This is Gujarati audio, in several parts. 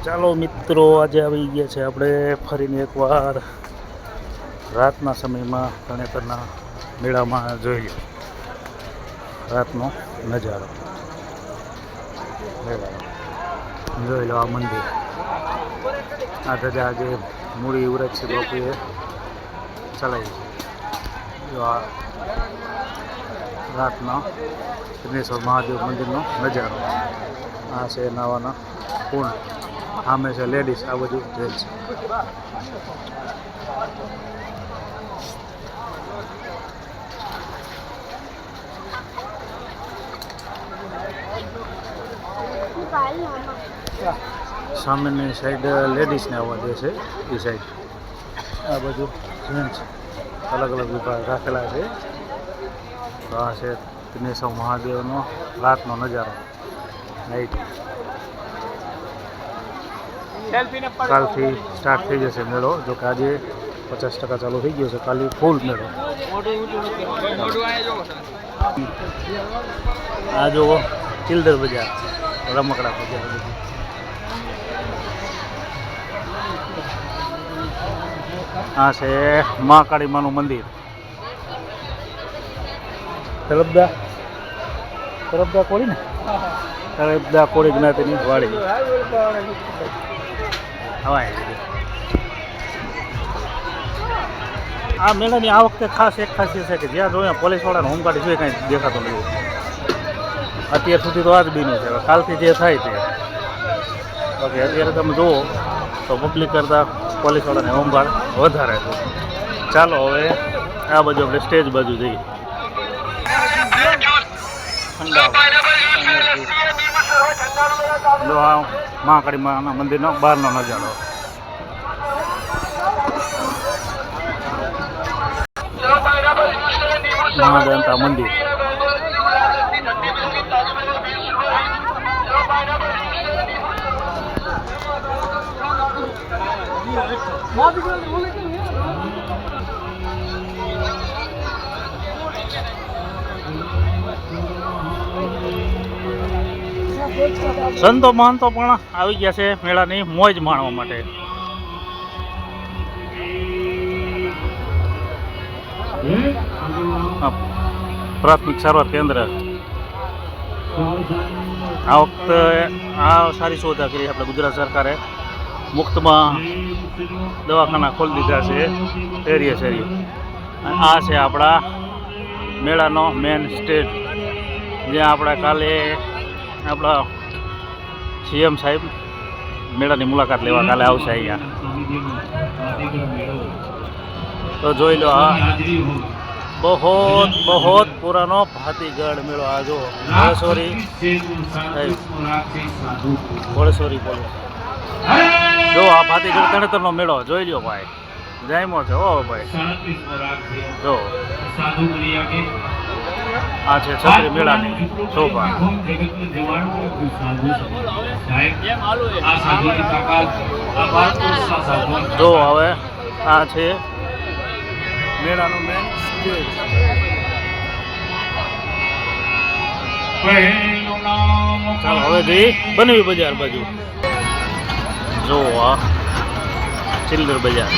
ચાલો મિત્રો, આજે આવી ગયા છે આપણે ફરીને એકવાર રાતના સમયમાં તરણેતરના મેળામાં જોઈ લો રાતનો નજારો. જોઈ લો આ મંદિર, આ ધજા જે મૂડી વ્રત છે બાપુએ ચલાવી છે. જો આ રાતનો સિદ્ધેશ્વર મહાદેવ મંદિરનો નજારો. આ છે નાવાના કુંડ, સામે છે લેડીઝ, આ બધું જેન્ટ્સ છે. સામેની સાઈડ લેડીઝને આવવા દે છે, એ સાઈડ આ બધું જેન્ટ્સ અલગ અલગ વિભાગ રાખેલા છે. તો આ છે સિદ્ધેશ્વર મહાદેવનો રાતનો નજારો. નાઈટ કાલથી સ્ટાર્ટ થઈ જશે મેળો. જો કે આજે 50% ચાલુ થઈ ગયો છે, કાલે ફૂલ મેળો. આ જો ચિલ્ડર બજાર, રમકડા બજાર. આ છે મહાકાળી માનું મંદિર. તરફદા કોળી ને, તરફદા કોળી જ્ઞાતિની વાડી. આ મેળાની આ વખતે ખાસ એક ખાસિયત છે કે જ્યાં જોઈએ પોલીસવાળાને હોમગાર્ડ જોઈએ કાંઈ દેખાતો નથી. અત્યાર સુધી તો આ જ બીનું છે. કાલથી જે થાય તે બાકી અત્યારે તમે જુઓ તો પબ્લિક કરતાં પોલીસવાળાને હોમગાર્ડ વધારે છે. ચાલો હવે આ બાજુ આપણે સ્ટેજ બાજુ જઈએ. જો આ મહાકાળી માના મંદિરનો બહારનો નજારો. મહાદંતા મંદિર. સંતો મહંતો પણ આવી ગયા છે મેળાની મોજ માણવા માટે. પ્રાથમિક સારવાર કેન્દ્ર આ વખતે આ સારી સુવિધા કરી આપણે ગુજરાત સરકારે. મુક્તમાં દવાખાના ખોલી દીધા છે એરિયા શેરીએ. આ છે આપણા મેળાનો મેન સ્ટેજ, જ્યાં આપણે કાલે આપણા સીએમ સાહેબ મેળાની મુલાકાત લેવા કાલે આવશે અહીંયા. તો જોઈ લો, આ બહોત પુરાનો ભાતીગઢ મેળો. આ જો ઘોડેશ્વરી પોલીસ. જો આ ભાતીગઢ તરણેતરનો મેળો જોઈ લો ભાઈ, જાયમો છે. ઓ ભાઈ જો આ છે છત્રી મેળાની શોભા. જો હવે આ છે મેળાનો મેન સ્ટેજ. ચાલો હવે જઈ બનવી બજાર બાજુ. જો આ ચિલ્ડર બજાર.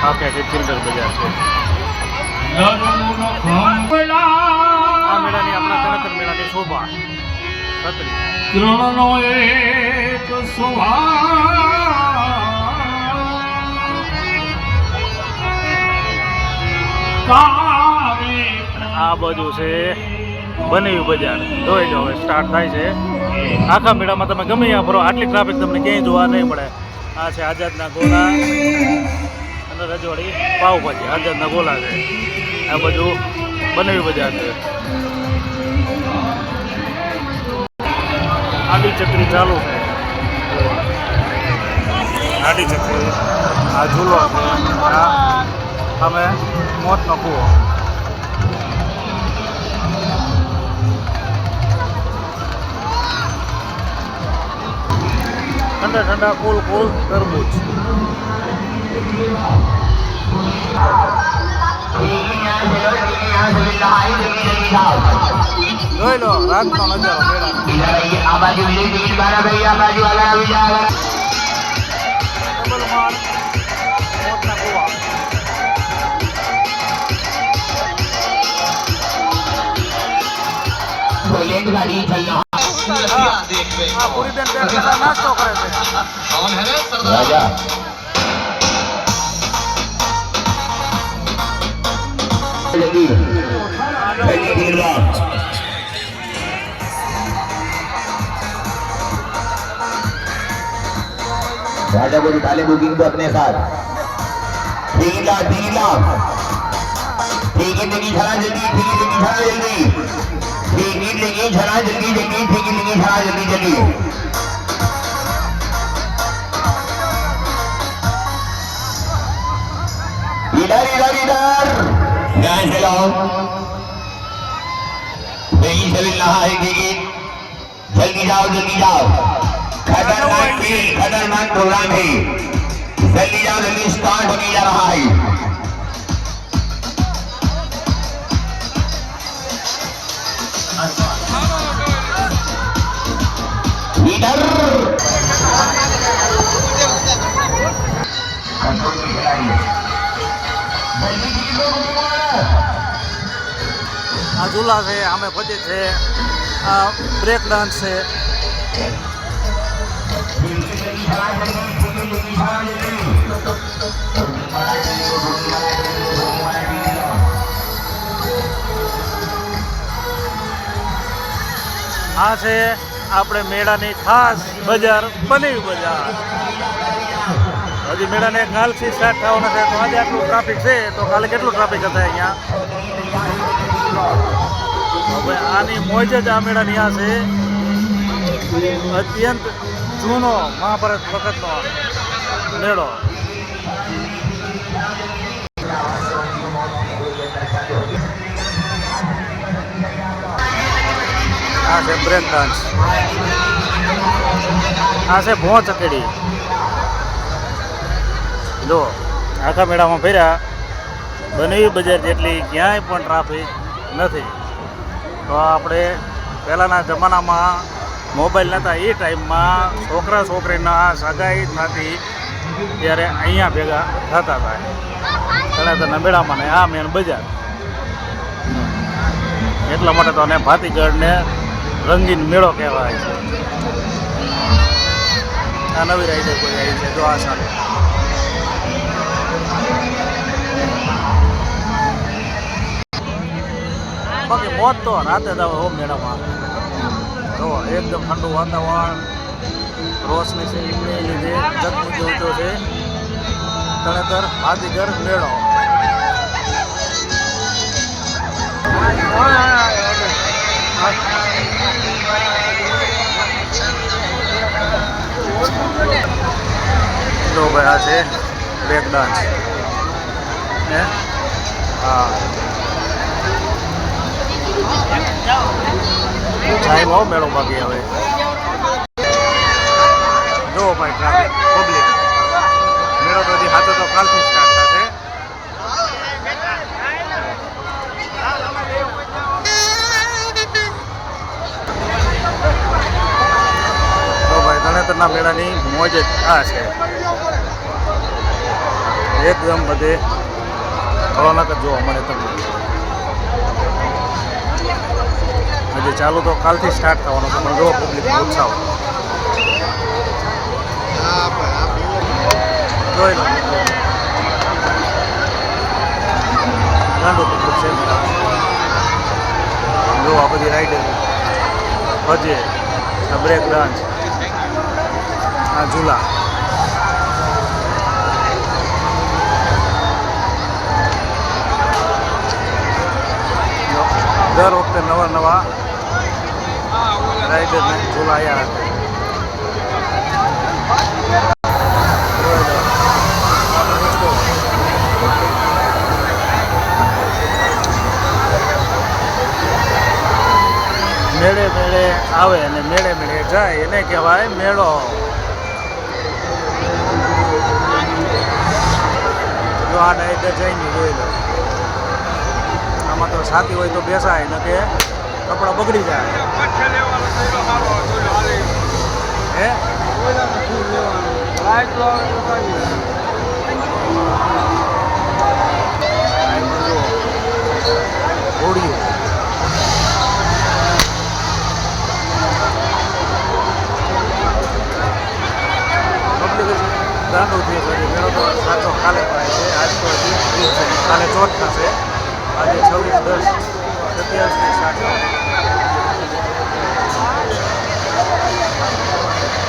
આખે ચિલ્ડર બજાર છે. આ મેળાની આપણા તરણેતર મેળાની શોભા છત્રી. આ બાજુ છે બનેવી બજાર. જોઈ લો હવે સ્ટાર્ટ થાય છે. આખા મેળામાં તમે ગમે ત્યાં ફરો, આટલી ટ્રાફિક તમને ક્યાંય જોવા નહીં મળે. આ છે આઝાદના ગોળા અને રજવાડી પાવભાજી. આઝાદના ગોળા છે. આ બાજુ બનેવી બજાર છે. આડી ચકરી ચાલુ છે. આડી ચકરી. આ ઝૂલો છે. આ અમે મોતનો કૂવો. ઠંડા ઠંડા કુલ તરબૂચ. જોઈ લો રાતનો નજારો મેળાનો. ડબલ માળ મોતના કુવા. આ પૂરી બેન બેઠા નાસ્તો કરે છે. राजा को निकाले बुकिंग को अपने साथ 3 लाख ठीक है लेंगी झला जल्दी ठीक है लेंगी झला जल्दी ठीक है लेंगी झला जल्दी जल्दी ठीक है लेंगी झला जल्दी जल्दी इधर इधर इधर ध्यान से लाओ नहीं चल रहा है कि जल्दी जाओ खतरनाक प्रोग्राम है जल्दी जाओ जल्दी स्टार्ट होने जा रहा है इधर આ ઝૂલા છે આમે પછી છે આ બ્રેક ડાન્સ છે. આ છે આપણે મેળાની ખાસ બજાર બનેવી બજાર. હજી મેળાને કાલથી સ્ટાર્ટ થવાનો છે તો આજે આટલું ટ્રાફિક છે તો કાલે કેટલું ટ્રાફિક હતા અહીંયા. હવે આની મોજ જ આ મેળાની આ છે. અત્યંત જૂનો મહાભારત વખતનો મેળો. આ છે બ્રેક ડાન્સ. આ છે ભોં ચકેડી. જો આખા મેળામાં ફર્યા બનેવી બજાર જેટલી ક્યાંય પણ ટ્રાફિક નથી. તો આપણે પહેલાંના જમાનામાં મોબાઈલ નહોતા એ ટાઈમમાં છોકરા છોકરીના સગાઈ થતી ત્યારે અહીંયા ભેગા થતા હતા તળાતરના મેળામાં ને આ મેન બજાર. એટલા માટે તો અને ભાતીગઢને રંગીન મેળો કહેવાય છે. આ નવી રાઈડર કોઈ આવી છે જો આ સામે. બાકી મોત તો રાતે જ આવે હો મેળામાં. જો એકદમ ઠંડુ વાતાવરણ રોશની છે એમને લીધે જગમગ ઉઠ્યો છે તળેતર ભાતીગઢ મેળો. જો ભાઈ આ છે બ્રેક ડાન્સ. હા સાહેબ આવો મેળો બાકી હવે. જો ભાઈ ટ્રાફિક પબ્લિક. મેળો તો હજી હાથો તો કાલથી સ્ટાર્ટ થશે. તો ભાઈ તળેતરના મેળાની મોજ જ આ છે. એકદમ બધે રોનક જ જોવા મળે તમને. હજી ચાલુ તો કાલથી સ્ટાર્ટ થવાનો છે પણ જો પબ્લિકનો ઉત્સાહ જોઈ લો. ગાંડો પબ્લિક છે. જો આ બધી રાઈડર હજે આ બ્રેક ડાન્સ આ ઝૂલા. દર વખતે નવા નવા રાઈડરને ઝૂલા આવ્યા હતા. મેળે મેળે આવે અને મેળે મેળે જાય એને કહેવાય મેળો. જો આ ડાયરેક્ટ જઈને જોઈ લો. આમાં તો સાથી હોય તો બેસાય ને કે કપડાં બગડી જાય હે ઘોડિયું ગાંડો થયો છે મેળો તો સાચો કાલે ભરાય છે આજ તો હજી કાલે ચોથ થશે આજે 26/10/27 સ્ટાર્ટ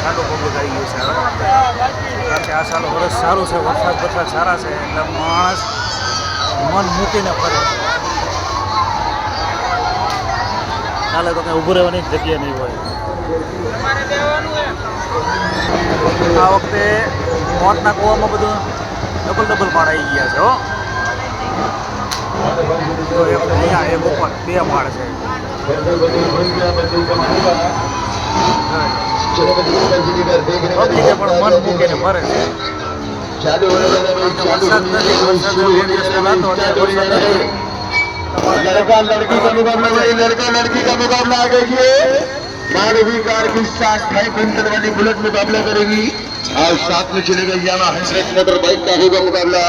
ગાંડો પબ્લિક આવી ગયું છે હવે કારણ કે આ સાલો વરસ સારું છે વરસાદ સારા છે એટલે માણસ મન મૂકીને ફરે કાલે તો કંઈ ઊભું રહેવાની જગ્યા નહીં હોય આ વખતે મોતના કૂવામાં બધું ડબલ માળ આવી ગયા છે હો તો એક અહીંયા એક ઉપર 2 માળ છે પબ્લિકે પણ મન મૂકીને ફરે છે વરસાદ નથી વરસાદ 2 દિવસ પહેલા હતો અત્યારે વરસાદ નથી लड़का लड़की का मुकाबला नहीं, लड़का लड़की का मुकाबला आगे किए मानवी कार की 60 क्विंटल वाली बुलेट मुकाबला करेगी और साथ में चलेगा यामा 100 मोटर बाइक का होगा मुकाबला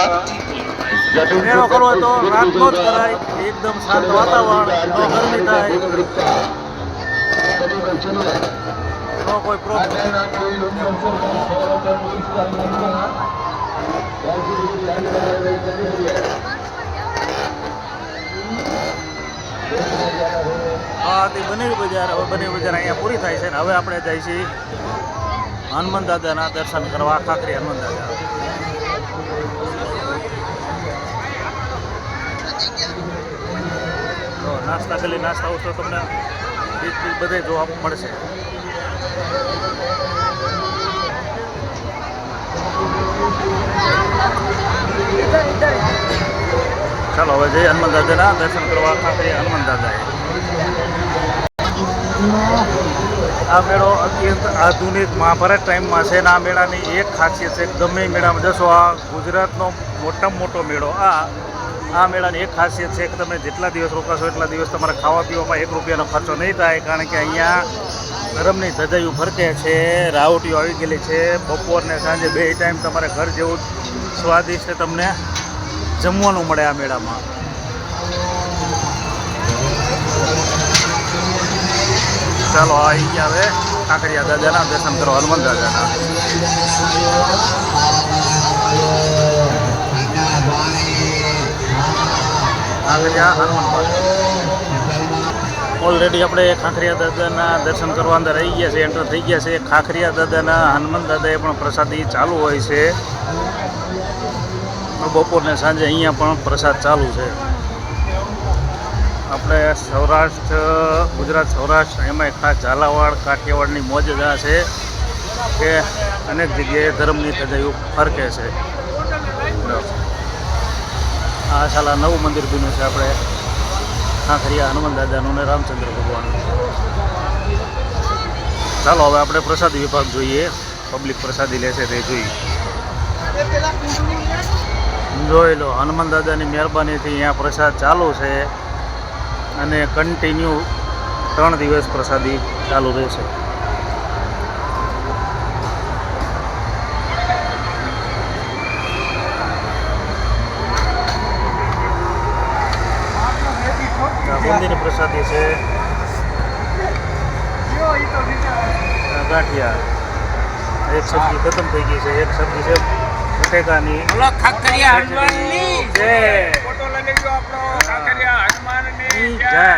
મેળો કરવો તો રાતનો જ કરાય એકદમ શાંત વાતાવરણ ન ગરમી થાય ન કોઈ પ્રોબ્લેમ હા તે બનેવી બજાર હવે બનેવી બજાર અહીંયા પૂરી થાય છે ને હવે આપણે જઈએ છીએ હનુમાન દાદાના દર્શન કરવા ખાખરી હનુમાન દાદા તો નાસ્તા ગલી નાસ્તા તો તમને બીજ બધે જોવા મળશે ચાલો હવે જઈએ હનુમાન દાદાના દર્શન કરવા ખાખરી હનુમાન દાદાએ આ મેળો અત્યંત આધુનિક મહાભારત ટાઈમમાં છે અને આ મેળાની એક ખાસિયત છે ગમે એ મેળામાં જશો આ ગુજરાતનો મોટામાં મોટો મેળો આ મેળાની એક ખાસિયત છે કે તમે જેટલા દિવસ રોકાશો એટલા દિવસ તમારે ખાવા પીવામાં 1 રૂપિયાનો ખર્ચો નહીં થાય કારણ કે અહીંયા ગરમની ધજાઈઓ ફરકે છે રાવટીઓ આવી ગયેલી છે બપોરને સાંજે 2 ટાઈમ તમારે ઘર જેવું સ્વાદિષ્ટ તમને જમવાનું મળે આ મેળામાં ચાલો આવી ગયા હવે કાંકરિયા દાદાના દર્શન કરો હનુમાન દાદાના કાંકરિયા હનુમાન ઓલરેડી આપણે ખાખરિયા દાદાના દર્શન કરવા અંદર આવી ગયા છે એન્ટર થઈ ગયા છે ખાખરિયા દાદાના હનુમાન દાદાએ પણ પ્રસાદી ચાલુ હોય છે બપોરને સાંજે અહીંયા પણ પ્રસાદ ચાલુ છે આપણે સૌરાષ્ટ્ર ગુજરાત સૌરાષ્ટ્ર એમાંય ખાસ ઝાલાવાડ કાઠિયાવાડની મોજ જ આ છે કે અનેક જગ્યાએ ધર્મની ધજાઈઓ ફરકે છે આ સાલા નવું મંદિર બન્યું છે આપણે ખાખરિયા હનુમાન દાદાનું ને રામચંદ્ર ભગવાનનું ચાલો હવે આપણે પ્રસાદી વિભાગ જોઈએ પબ્લિક પ્રસાદી લેશે તે જોઈએ જોઈ લો હનુમાન દાદાની મહેરબાનીથી અહીંયા પ્રસાદ ચાલુ છે અને કન્ટિન્યુ 3 દિવસ પ્રસાદી ચાલુ રહેશે મંદિરની પ્રસાદી છે ગાંઠિયા એક સબ્જી ખતમ થઈ ગઈ છે એક સબ્જી છે બટેકાની ખાખરિયા હનુમાનની જય ફોટો લઈ લેજો આપણો ખાખરિયા હનુમાનની જય